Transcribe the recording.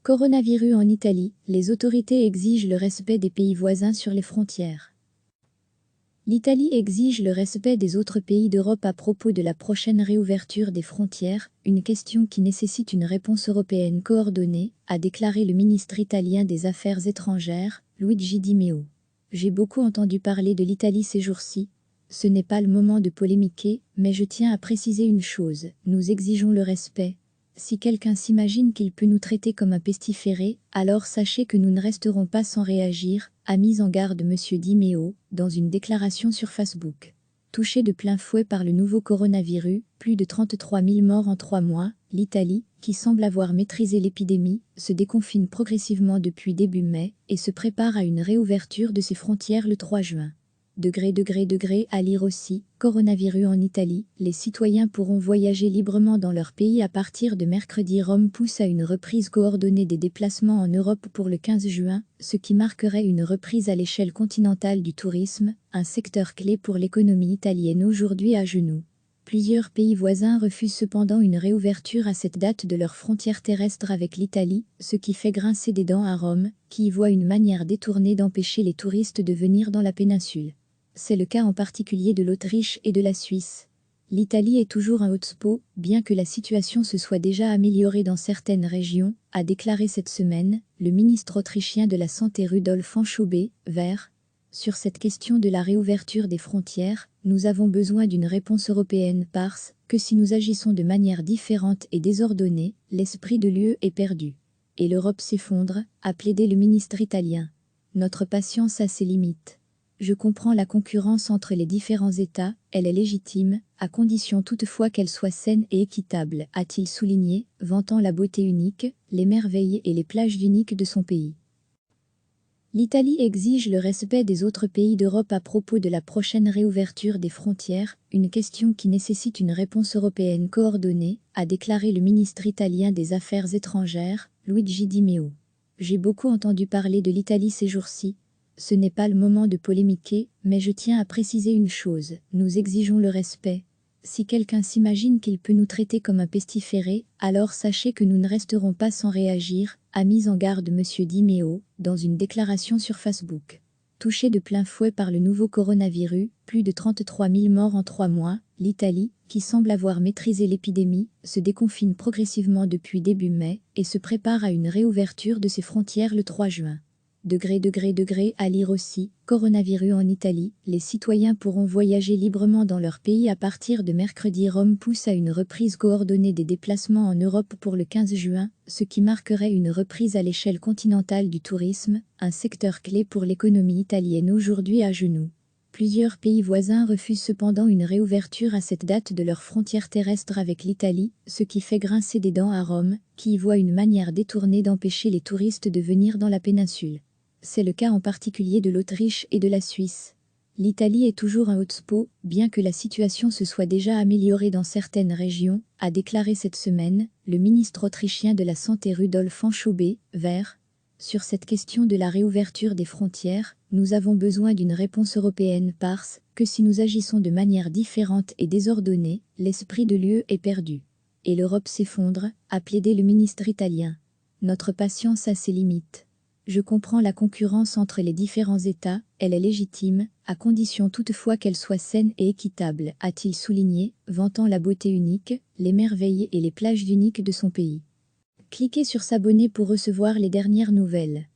Coronavirus en Italie, les autorités exigent le respect des pays voisins sur les frontières. L'Italie exige le respect des autres pays d'Europe à propos de la prochaine réouverture des frontières, une question qui nécessite une réponse européenne coordonnée, a déclaré le ministre italien des Affaires étrangères, Luigi Di Maio. J'ai beaucoup entendu parler de l'Italie ces jours-ci. Ce n'est pas le moment de polémiquer, mais je tiens à préciser une chose, nous exigeons le respect. Si quelqu'un s'imagine qu'il peut nous traiter comme un pestiféré, alors sachez que nous ne resterons pas sans réagir, a mis en garde M. Di Maio, dans une déclaration sur Facebook. Touchée de plein fouet par le nouveau coronavirus, plus de 33 000 morts en 3 mois, l'Italie, qui semble avoir maîtrisé l'épidémie, se déconfine progressivement depuis début mai et se prépare à une réouverture de ses frontières le 3 juin. À lire aussi, coronavirus en Italie, les citoyens pourront voyager librement dans leur pays à partir de mercredi. Rome pousse à une reprise coordonnée des déplacements en Europe pour le 15 juin, ce qui marquerait une reprise à l'échelle continentale du tourisme, un secteur clé pour l'économie italienne aujourd'hui à genoux. Plusieurs pays voisins refusent cependant une réouverture à cette date de leurs frontières terrestres avec l'Italie, ce qui fait grincer des dents à Rome, qui y voit une manière détournée d'empêcher les touristes de venir dans la péninsule. C'est le cas en particulier de l'Autriche et de la Suisse. L'Italie est toujours un hotspot, bien que la situation se soit déjà améliorée dans certaines régions, a déclaré cette semaine le ministre autrichien de la Santé Rudolf Anschobe, Vert. Sur cette question de la réouverture des frontières, nous avons besoin d'une réponse européenne parce que si nous agissons de manière différente et désordonnée, l'esprit de l'UE est perdu. Et l'Europe s'effondre, a plaidé le ministre italien. Notre patience a ses limites. Je comprends la concurrence entre les différents États, elle est légitime, à condition toutefois qu'elle soit saine et équitable, a-t-il souligné, vantant la beauté unique, les merveilles et les plages uniques de son pays. L'Italie exige le respect des autres pays d'Europe à propos de la prochaine réouverture des frontières, une question qui nécessite une réponse européenne coordonnée, a déclaré le ministre italien des Affaires étrangères, Luigi Di Maio. J'ai beaucoup entendu parler de l'Italie ces jours-ci. Ce n'est pas le moment de polémiquer, mais je tiens à préciser une chose, nous exigeons le respect. Si quelqu'un s'imagine qu'il peut nous traiter comme un pestiféré, alors sachez que nous ne resterons pas sans réagir, a mis en garde M. Di Maio, dans une déclaration sur Facebook. Touchée de plein fouet par le nouveau coronavirus, plus de 33 000 morts en 3 mois, l'Italie, qui semble avoir maîtrisé l'épidémie, se déconfine progressivement depuis début mai et se prépare à une réouverture de ses frontières le 3 juin. À lire aussi, coronavirus en Italie, les citoyens pourront voyager librement dans leur pays à partir de mercredi. Rome pousse à une reprise coordonnée des déplacements en Europe pour le 15 juin, ce qui marquerait une reprise à l'échelle continentale du tourisme, un secteur clé pour l'économie italienne aujourd'hui à genoux. Plusieurs pays voisins refusent cependant une réouverture à cette date de leurs frontières terrestres avec l'Italie, ce qui fait grincer des dents à Rome, qui y voit une manière détournée d'empêcher les touristes de venir dans la péninsule. C'est le cas en particulier de l'Autriche et de la Suisse. L'Italie est toujours un hotspot, bien que la situation se soit déjà améliorée dans certaines régions, a déclaré cette semaine le ministre autrichien de la Santé Rudolf Anschobe, Vert. Sur cette question de la réouverture des frontières, nous avons besoin d'une réponse européenne parce que si nous agissons de manière différente et désordonnée, l'esprit de l'UE est perdu. Et l'Europe s'effondre, a plaidé le ministre italien. Notre patience a ses limites. Je comprends la concurrence entre les différents États, elle est légitime, à condition toutefois qu'elle soit saine et équitable, a-t-il souligné, vantant la beauté unique, les merveilles et les plages uniques de son pays. Cliquez sur s'abonner pour recevoir les dernières nouvelles.